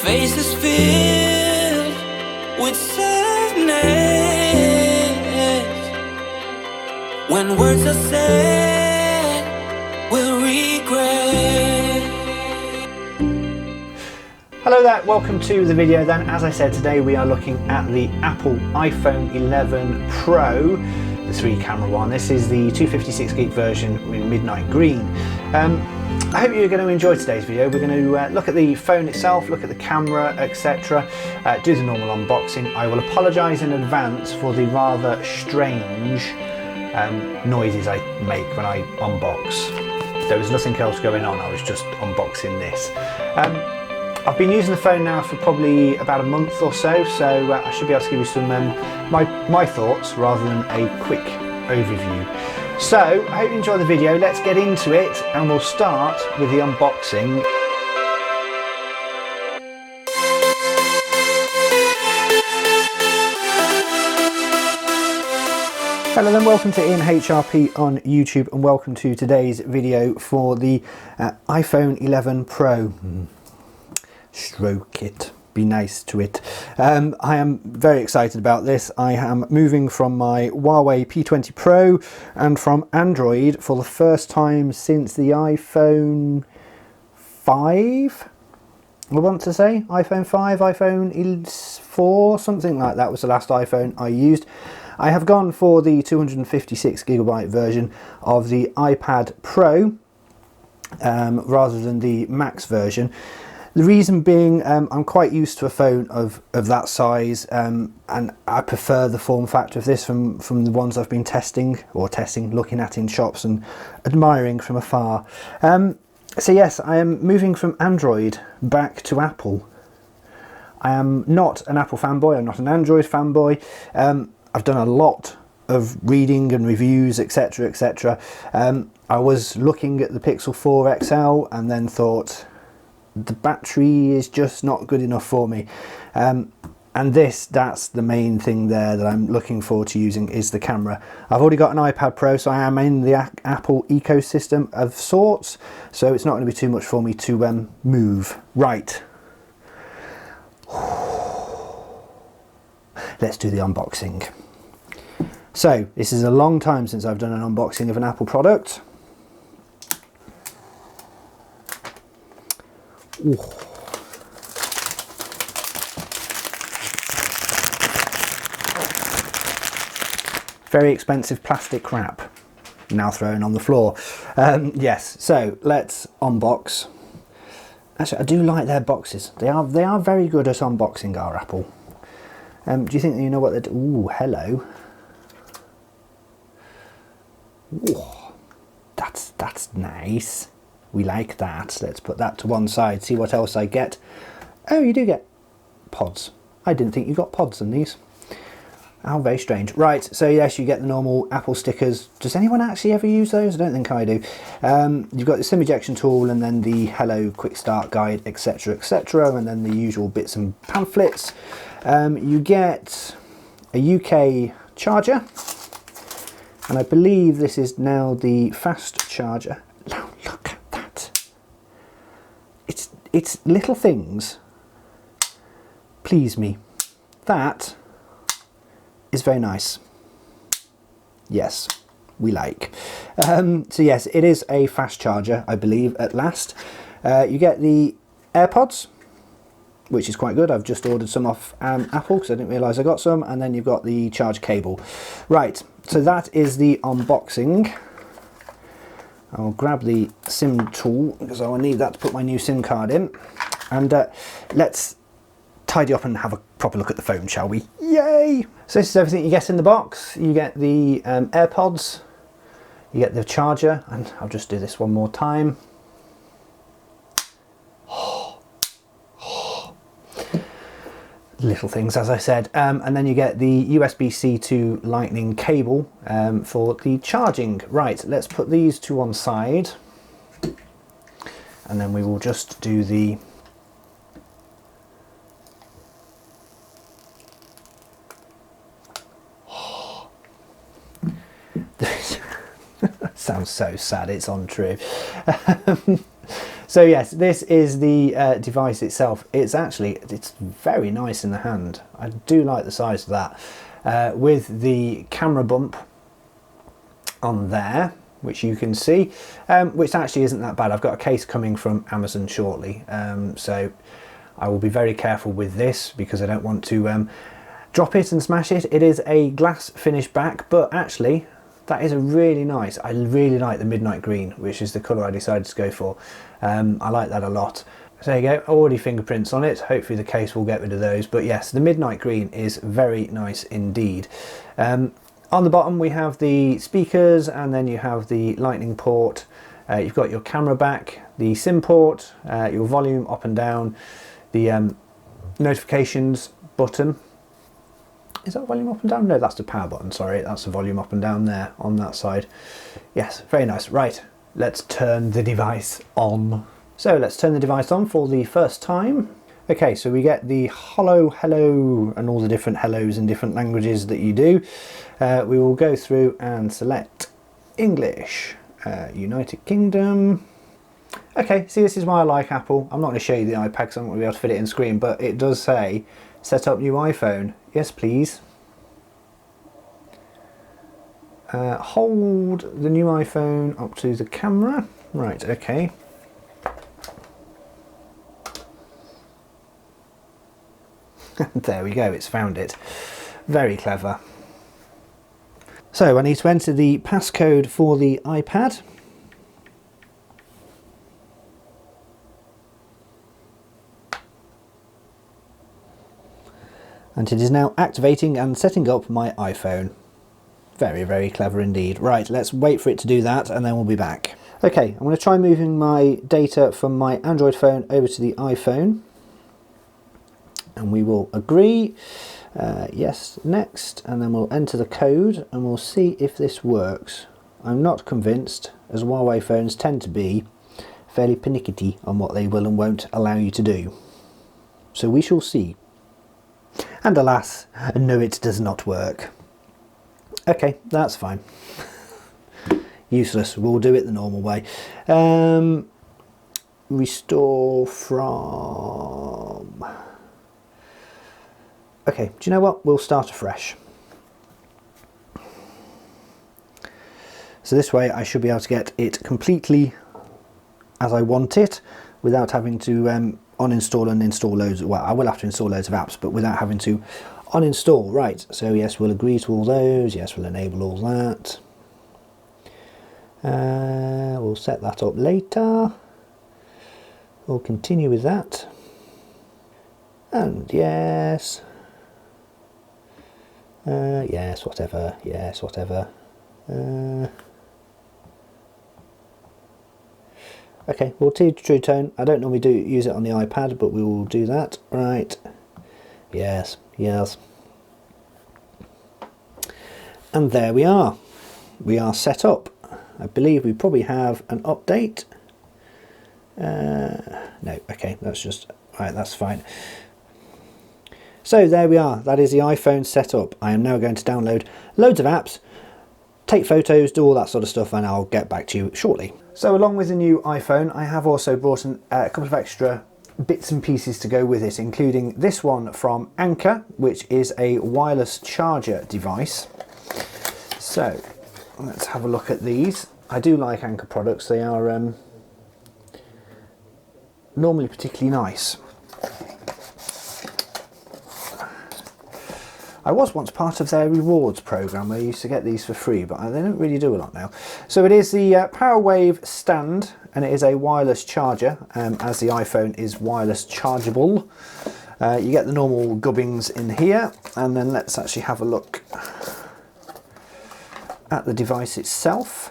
face is filled with sadness when words are said, we'll regret. Hello there, welcome to the video then. As I said, today we are looking at the Apple iPhone 11 Pro, the 3-camera one. This is the 256GB version in midnight green. I hope you're going to enjoy today's video. We're going to look at the phone itself, look at the camera, etc. Do the normal unboxing. I will apologise in advance for the rather strange noises I make when I unbox. There was nothing else going on, I was just unboxing this. I've been using the phone now for probably about a month or so, so I should be able to give you some my thoughts rather than a quick overview. So I hope you enjoy the video. Let's get into it and we'll start with the unboxing. Hello then, welcome to Ian HRP on YouTube and welcome to today's video for the iPhone 11 Pro. Stroke it, be nice to it. I am very excited about this. I am moving from my Huawei P20 Pro and from Android for the first time since the iPhone 5, I want to say. iPhone 5, iPhone 4, something like that was the last iPhone I used. I have gone for the 256GB version of the iPad Pro rather than the Max version. The reason being, I'm quite used to a phone of that size, and I prefer the form factor of this from the ones I've been looking at in shops and admiring from afar. So yes, I am moving from Android back to Apple. I am not an Apple fanboy, I'm not an Android fanboy. I've done a lot of reading and reviews, etc, etc. I was looking at the Pixel 4 XL and then thought, the battery is just not good enough for me, and that's the main thing there that I'm looking forward to using is the camera. I've already got an iPad Pro, so I am in the Apple ecosystem of sorts, so it's not going to be too much for me to move. Right, let's do the unboxing. So this is a long time since I've done an unboxing of an Apple product. Ooh. Very expensive plastic wrap now thrown on the floor. Yes, so let's unbox. Actually, I do like their boxes. They are very good at unboxing, our Apple. Do you think that you know what they're doing? Ooh, hello. Ooh, that's nice. We like that. Let's put that to one side, see what else I get. Oh, you do get pods. I didn't think you got pods in these. How very strange. Right, so yes, you get the normal Apple stickers. Does anyone actually ever use those? I don't think I do. You've got the SIM ejection tool and then the Hello Quick Start Guide, etc, etc, and then the usual bits and pamphlets. You get a UK charger, and I believe this is now the fast charger. Look at that. It's little things please me. That is very nice. Yes, we like. So yes, it is a fast charger, I believe, at last. You get the AirPods, which is quite good. I've just ordered some off Apple because I didn't realise I got some, and then you've got the charge cable. Right, so that is the unboxing. I'll grab the SIM tool because I will need that to put my new SIM card in, and let's tidy up and have a proper look at the phone, shall we? Yay! So this is everything you get in the box. You get the AirPods, you get the charger, and I'll just do this one more time. Little things, as I said, and then you get the USB-C to Lightning cable for the charging. Right, let's put these to one side, and then we will just do the sounds so sad, it's untrue. So yes, this is the device itself. It's very nice in the hand. I do like the size of that. With the camera bump on there, which you can see, which actually isn't that bad. I've got a case coming from Amazon shortly, so I will be very careful with this because I don't want to drop it and smash it. It is a glass finish back, but actually that is a really nice, I really like the midnight green, which is the colour I decided to go for. I like that a lot. So there you go, already fingerprints on it. Hopefully the case will get rid of those, but yes, the midnight green is very nice indeed. On the bottom we have the speakers, and then you have the lightning port. You've got your camera back, the SIM port, your volume up and down, the notifications button. Is that volume up and down? No, that's the power button, sorry. That's the volume up and down there on that side. Yes, very nice. Right, let's turn the device on. So let's turn the device on for the first time. Okay, so we get the hello and all the different hellos in different languages that you do. We will go through and select English, United Kingdom. Okay, see, this is why I like Apple. I'm not going to show you the iPad because I'm not going to be able to fit it in screen, but it does say set up new iPhone. Yes, please. Hold the new iPhone up to the camera. Right, okay. There we go, it's found it. Very clever. So I need to enter the passcode for the iPad. And it is now activating and setting up my iPhone. Very, very clever indeed. Right, let's wait for it to do that and then we'll be back. Okay, I'm going to try moving my data from my Android phone over to the iPhone. And we will agree. Yes, next. And then we'll enter the code and we'll see if this works. I'm not convinced, as Huawei phones tend to be fairly pernickety on what they will and won't allow you to do. So we shall see. And alas, no, it does not work. Okay, that's fine. Useless, we'll do it the normal way. Restore from... Okay, do you know what? We'll start afresh. So this way I should be able to get it completely as I want it without having to uninstall and install loads. Well, I will have to install loads of apps, but without having to uninstall. Right, so yes, we'll agree to all those. Yes, we'll enable all that. We'll set that up later. We'll continue with that. And yes. Yes, whatever. Yes, whatever. Okay, we'll do True Tone. I don't normally use it on the iPad, but we will do that. Right. Yes, yes. And there we are. We are set up. I believe we probably have an update. No, okay, that's just... Right, that's fine. So there we are. That is the iPhone set up. I am now going to download loads of apps, take photos, do all that sort of stuff, and I'll get back to you shortly. So along with the new iPhone, I have also brought a couple of extra bits and pieces to go with it, including this one from Anker, which is a wireless charger device. So let's have a look at these. I do like Anker products. They are normally particularly nice. I was once part of their rewards program where I used to get these for free, but they don't really do a lot now. So it is the PowerWave stand, and it is a wireless charger, as the iPhone is wireless chargeable. You get the normal gubbins in here, and then let's actually have a look at the device itself.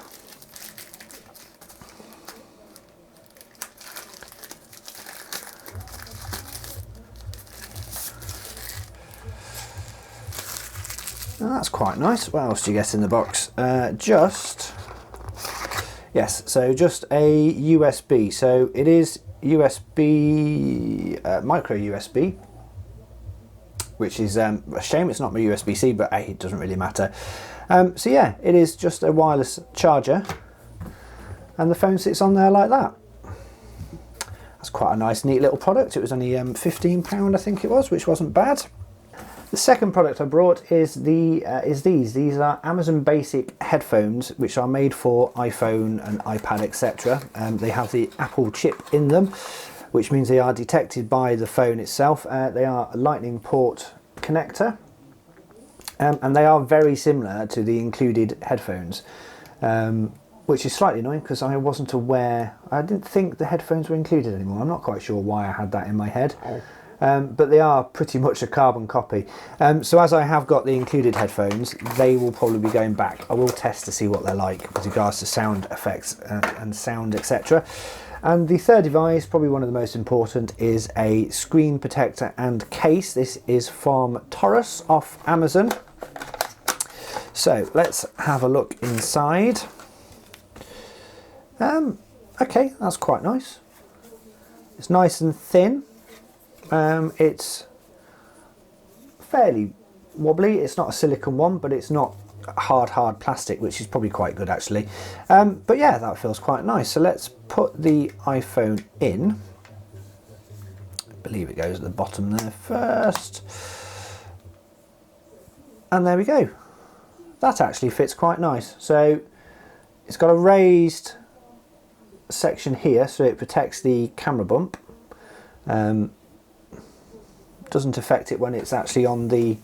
Oh, that's quite nice. What else do you get in the box? Yes, so just a USB. So it is USB, micro USB, which is a shame it's not my USB-C, but hey, it doesn't really matter. So yeah, it is just a wireless charger, and the phone sits on there like that. That's quite a nice, neat little product. It was only £15, I think it was, which wasn't bad. The second product I brought is these. These are Amazon Basic headphones, which are made for iPhone and iPad, etc. They have the Apple chip in them, which means they are detected by the phone itself. They are a Lightning port connector, and they are very similar to the included headphones, which is slightly annoying because I wasn't aware. I didn't think the headphones were included anymore. I'm not quite sure why I had that in my head. But they are pretty much a carbon copy. So as I have got the included headphones, they will probably be going back. I will test to see what they're like with regards to sound effects and sound, etc. And the third device, probably one of the most important, is a screen protector and case. This is from Taurus off Amazon. So let's have a look inside. Okay, that's quite nice. It's nice and thin. It's fairly wobbly. It's not a silicone one, but it's not hard plastic, which is probably quite good actually. But yeah, that feels quite nice. So let's put the iPhone in. I believe it goes at the bottom there first. And there we go. That actually fits quite nice. So it's got a raised section here, so it protects the camera bump. Doesn't affect it when it's actually on the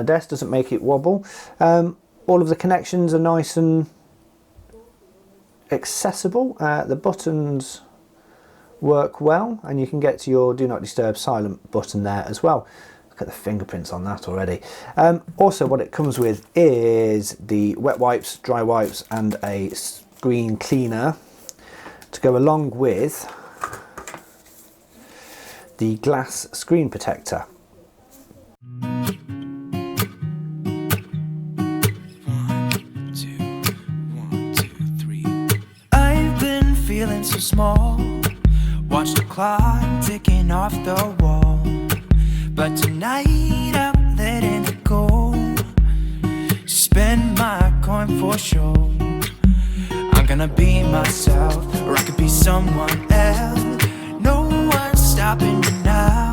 desk, doesn't make it wobble. All of the connections are nice and accessible. The buttons work well, and you can get to your Do Not Disturb silent button there as well. Look at the fingerprints on that already. Also what it comes with is the wet wipes, dry wipes and a screen cleaner to go along with the glass screen protector. I've been feeling so small. Watch the clock ticking off the wall. But tonight I'm letting it go. Spend my coin for sure. I'm gonna be myself, or I could be someone else. No one's stopping me now.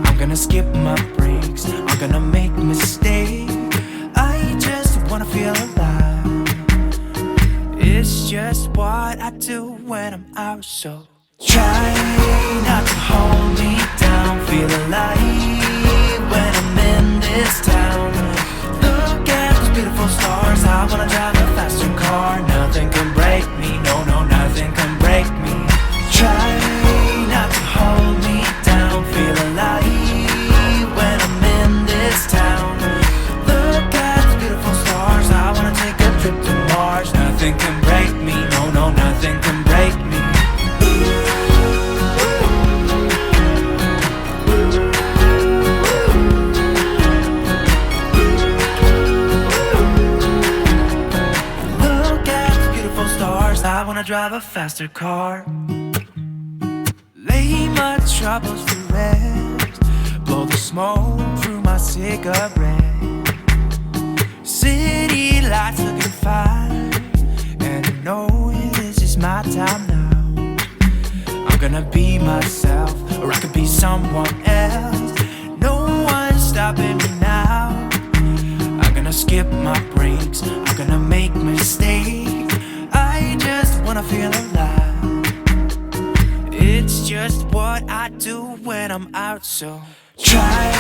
I'm gonna skip my breaks, I'm gonna make mistakes. I just wanna feel alive. It's just what I do when I'm out, so try not to hold me down. Feel alive when I'm in this town. Look at those beautiful stars. I wanna drive a faster car. Nothing can break me, no, no, nothing can break me. Try not to hold me down. Feel alive when I'm in this town. Look at those beautiful stars. I wanna take a trip to Mars. Nothing can break me, no, no, nothing can break me. I wanna drive a faster car. Lay my troubles to rest. Blow the smoke through my cigarette. City lights looking fine, and I know this is my time now. I'm gonna be myself, or I could be someone else. No one's stopping me now. I'm gonna skip my breaks, I'm gonna make mistakes. I just wanna feel alive. It's just what I do when I'm out, so try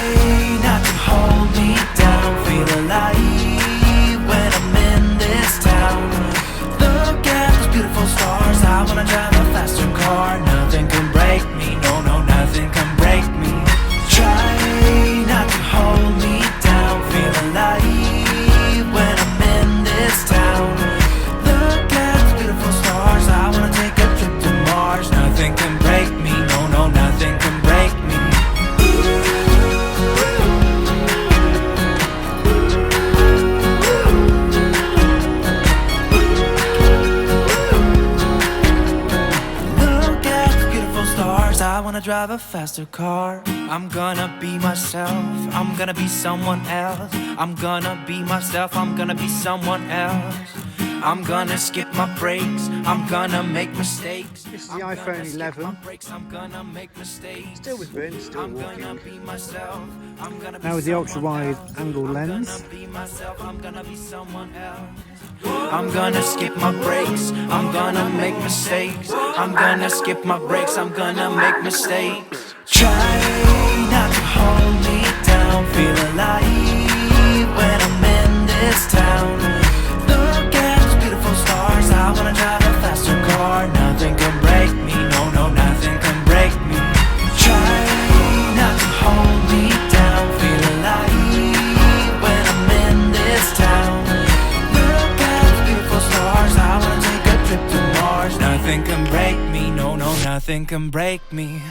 not to hold me down. Feel alive when I'm in this town. Look at those beautiful stars. I wanna drive a faster car. Nothing can break me, no, no, nothing can break me. Try not to hold me down. Feel alive when I'm in this town. I wanna take a trip to Mars. Nothing can break me, no, no, nothing can break me. Look at the beautiful stars. I wanna drive a faster car. I'm gonna be myself, I'm gonna be someone else. I'm gonna be myself, I'm gonna be someone else. I'm gonna skip my breaks, I'm gonna make mistakes. This is the iPhone 11. I'm gonna make mistakes. Still with Bryn, still I'm gonna walking. be myself. I'm gonna be Now with the ultra someone wide else. angle I'm lens. gonna be myself. I'm gonna be someone else. I'm gonna skip my breaks, I'm gonna make mistakes. I'm gonna skip my breaks, I'm gonna make mistakes. Try not to hold me down, feel alive when I'm in this town. Look at those beautiful stars, I wanna drive a faster car. Nothing can break me, no, no, nothing can break me. Try not to hold me down, feel alive when I'm in this town. Look at those beautiful stars, I wanna take a trip to Mars. Nothing can break me, no, no, nothing can break me.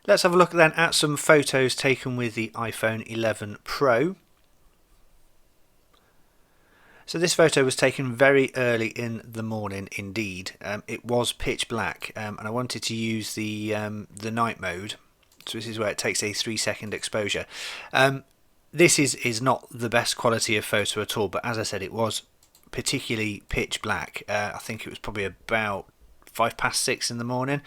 Let's have a look then at some photos taken with the iPhone 11 Pro. So this photo was taken very early in the morning indeed. It was pitch black, and I wanted to use the night mode. So this is where it takes a 3-second exposure. This is not the best quality of photo at all, but as I said, it was particularly pitch black. I think it was probably about 6:05 in the morning,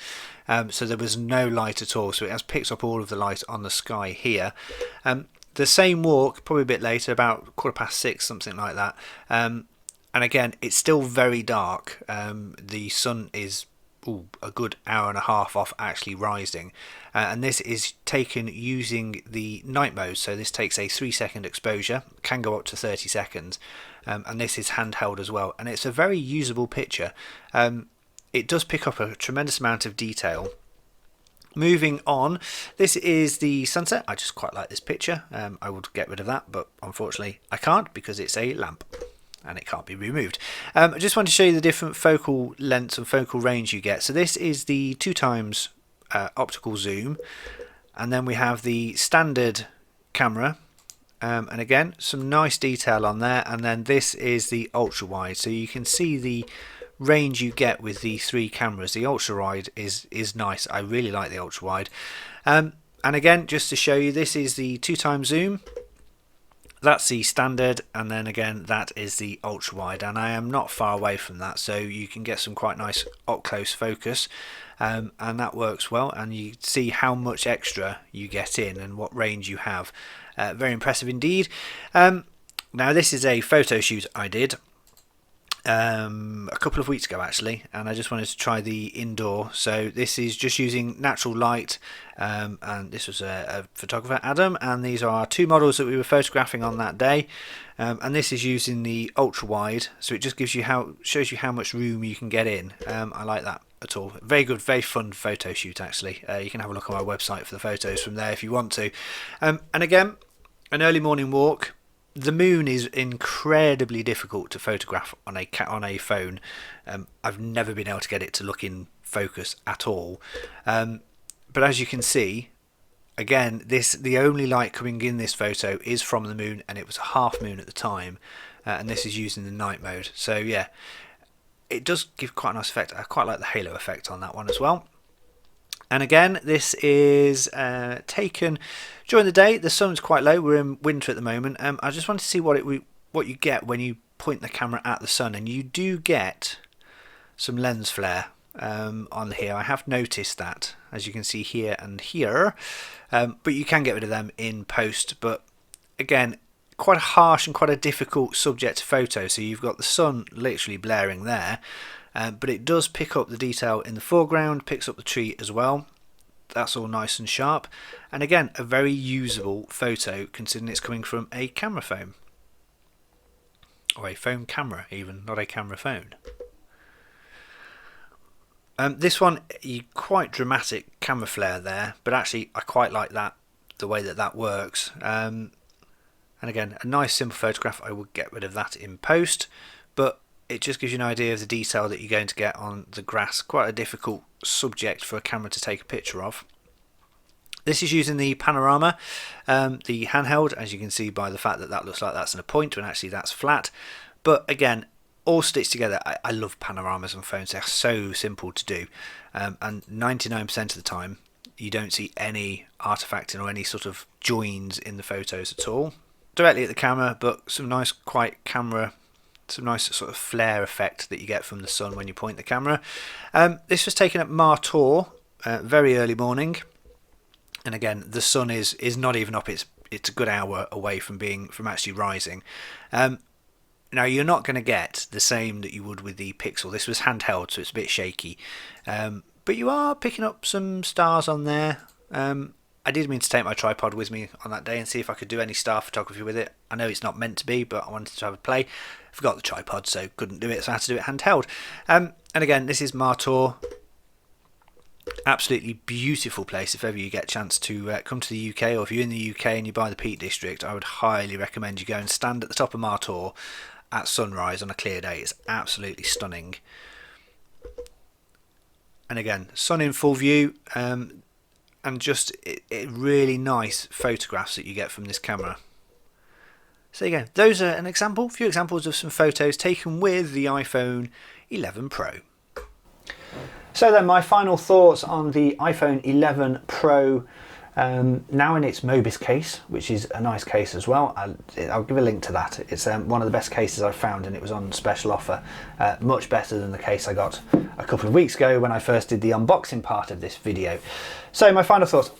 so there was no light at all, so it has picked up all of the light on the sky here. The same walk probably a bit later, about 6:15, something like that, and again it's still very dark. The sun is a good hour and a half off actually rising, and this is taken using the night mode, so this takes a 3-second exposure, can go up to 30 seconds, and this is handheld as well, and it's a very usable picture. It does pick up a tremendous amount of detail. Moving on, this is the sunset. I just quite like this picture. I would get rid of that, but unfortunately I can't because it's a lamp and it can't be removed. I just want to show you the different focal lengths and focal range you get. So this is the 2x optical zoom, and then we have the standard camera, and again some nice detail on there, and then this is the ultra wide, so you can see the range you get with the 3 cameras. The ultra wide is nice. I really like the ultra wide, and again just to show you, this is the 2x zoom, that's the standard, and then again that is the ultra wide, and I am not far away from that, so you can get some quite nice up close focus, and that works well, and you see how much extra you get in and what range you have. Very impressive indeed. Now this is a photo shoot I did a couple of weeks ago actually, and I just wanted to try the indoor. So this is just using natural light, and this was a photographer, Adam, and these are 2 models that we were photographing on that day, and this is using the ultra wide, so it just gives you shows you how much room you can get in. I like that. at all. Very good, very fun photo shoot actually. You can have a look on my website for the photos from there if you want to. And again, an early morning walk. The moon is incredibly difficult to photograph on a phone. I've never been able to get it to look in focus at all. But as you can see, again, the only light coming in this photo is from the moon, and it was a half moon at the time, and this is using the night mode. So yeah, it does give quite a nice effect. I quite like the halo effect on that one as well. And again, this is taken during the day. The sun's quite low. We're in winter at the moment. I just wanted to see what you get when you point the camera at the sun, and you do get some lens flare on here. I have noticed that, as you can see here and here, but you can get rid of them in post. But again, quite a harsh and quite a difficult subject to photo. So you've got the sun literally blaring there. But it does pick up the detail in the foreground, picks up the tree as well. That's all nice and sharp. And again, a very usable photo considering it's coming from a camera phone. Or a phone camera even, not a camera phone. This one, quite dramatic camera flare there, but actually I quite like that, the way that works. And again, a nice simple photograph. I would get rid of that in post, but it just gives you an idea of the detail that you're going to get on the grass. Quite a difficult subject for a camera to take a picture of. This is using the panorama, the handheld, as you can see by the fact that looks like that's in a point when actually that's flat. But again, all stitched together. I love panoramas on phones. They're so simple to do, and 99% of the time you don't see any artifacting or any sort of joins in the photos at all. Directly at the camera, but some nice quiet camera, some nice sort of flare effect that you get from the sun when you point the camera. This was taken at Martor, very early morning, and again the sun is not even up. It's a good hour away from actually rising. Now you're not going to get the same that you would with the Pixel. This was handheld, so it's a bit shaky, but you are picking up some stars on there. I did mean to take my tripod with me on that day and see if I could do any star photography with it. I know it's not meant to be, but I wanted to have a play. Forgot the tripod, so couldn't do it, so I had to do it handheld. And again, this is Martor. Absolutely beautiful place. If ever you get a chance to come to the UK, or if you're in the UK and you buy the Peak District, I would highly recommend you go and stand at the top of Martor at sunrise on a clear day. It's absolutely stunning. And again, sun in full view. And just it really nice photographs that you get from this camera. So there you go. Those are a few examples of some photos taken with the iPhone 11 Pro. So then my final thoughts on the iPhone 11 Pro, now in its Mobis case, which is a nice case as well. I'll give a link to that. It's one of the best cases I've found, and it was on special offer. Much better than the case I got a couple of weeks ago when I first did the unboxing part of this video. So my final thoughts.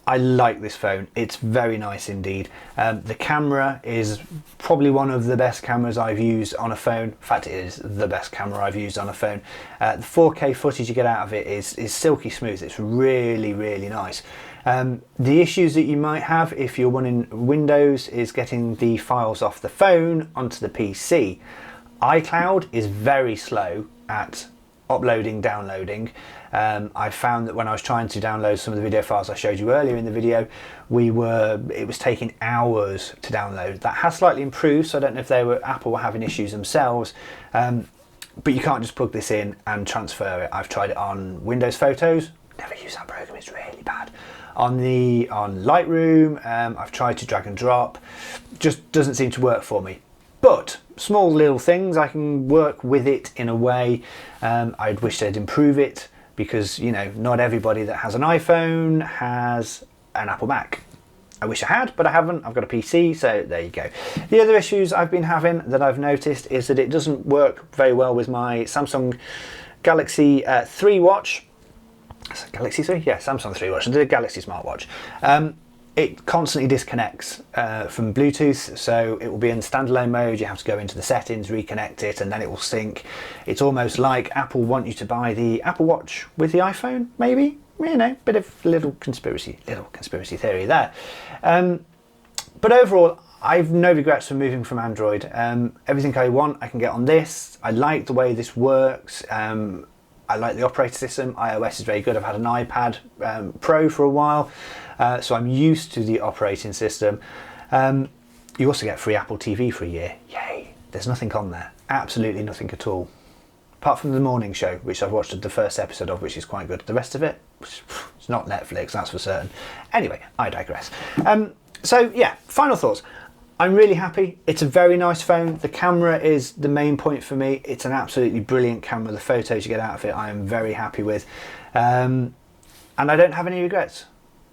I like this phone. It's very nice indeed. The camera is probably one of the best cameras I've used on a phone. In fact, it is the best camera I've used on a phone. The 4K footage you get out of it is silky smooth. It's really, really nice. The issues that you might have if you're running Windows is getting the files off the phone onto the PC. iCloud is very slow at uploading, downloading. I found that when I was trying to download some of the video files I showed you earlier in the video, it was taking hours to download. That has slightly improved, so I don't know if Apple were having issues themselves, but you can't just plug this in and transfer it. I've tried it on Windows Photos, never use that program, it's really bad. On Lightroom, I've tried to drag and drop, just doesn't seem to work for me. But small little things, I can work with it in a way. I'd wish they'd improve it, because not everybody that has an iPhone has an Apple Mac. I wish I had, but I haven't. I've got a PC, so there you go. The other issues I've been having that I've noticed is that it doesn't work very well with my Samsung Galaxy 3 watch. Galaxy 3? Yeah, Samsung 3 watch. I did a Galaxy smartwatch. It constantly disconnects from Bluetooth, so it will be in standalone mode. You have to go into the settings, reconnect it, and then it will sync. It's almost like Apple want you to buy the Apple Watch with the iPhone, maybe? Bit of little conspiracy theory there. But overall, I've no regrets for moving from Android. Everything I want, I can get on this. I like the way this works. I like the operating system. iOS is very good. I've had an iPad Pro for a while, so I'm used to the operating system. You also get free Apple TV for a year. Yay! There's nothing on there. Absolutely nothing at all. Apart from the morning show, which I've watched the first episode of, which is quite good. The rest of it, it's not Netflix, that's for certain. Anyway, I digress. So yeah, final thoughts. I'm really happy. It's a very nice phone. The camera is the main point for me. It's an absolutely brilliant camera. The photos you get out of it, I am very happy with. And I don't have any regrets.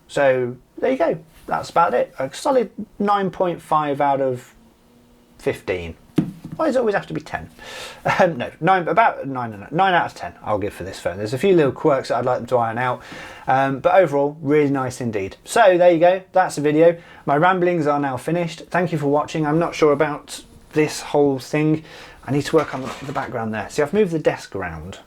So there you go. That's about it. A solid 9.5 out of 15. Why does it always have to be 10? No, about 9 out of 10 I'll give for this phone. There's a few little quirks that I'd like them to iron out, but overall, really nice indeed. So there you go, that's the video. My ramblings are now finished. Thank you for watching. I'm not sure about this whole thing. I need to work on the background there. See, I've moved the desk around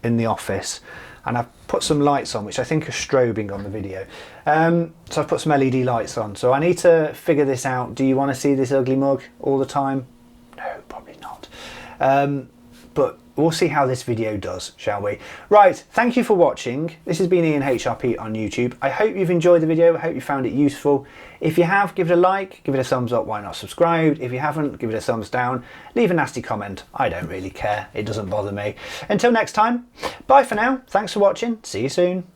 in the office, and I've put some lights on, which I think are strobing on the video. So I've put some LED lights on. So I need to figure this out. Do you want to see this ugly mug all the time? No, probably not. But we'll see how this video does, shall we? Right, thank you for watching. This has been Ian HRP on YouTube. I hope you've enjoyed the video. I hope you found it useful. If you have, give it a like, give it a thumbs up, why not subscribe? If you haven't, give it a thumbs down. Leave a nasty comment. I don't really care. It doesn't bother me. Until next time, bye for now. Thanks for watching. See you soon.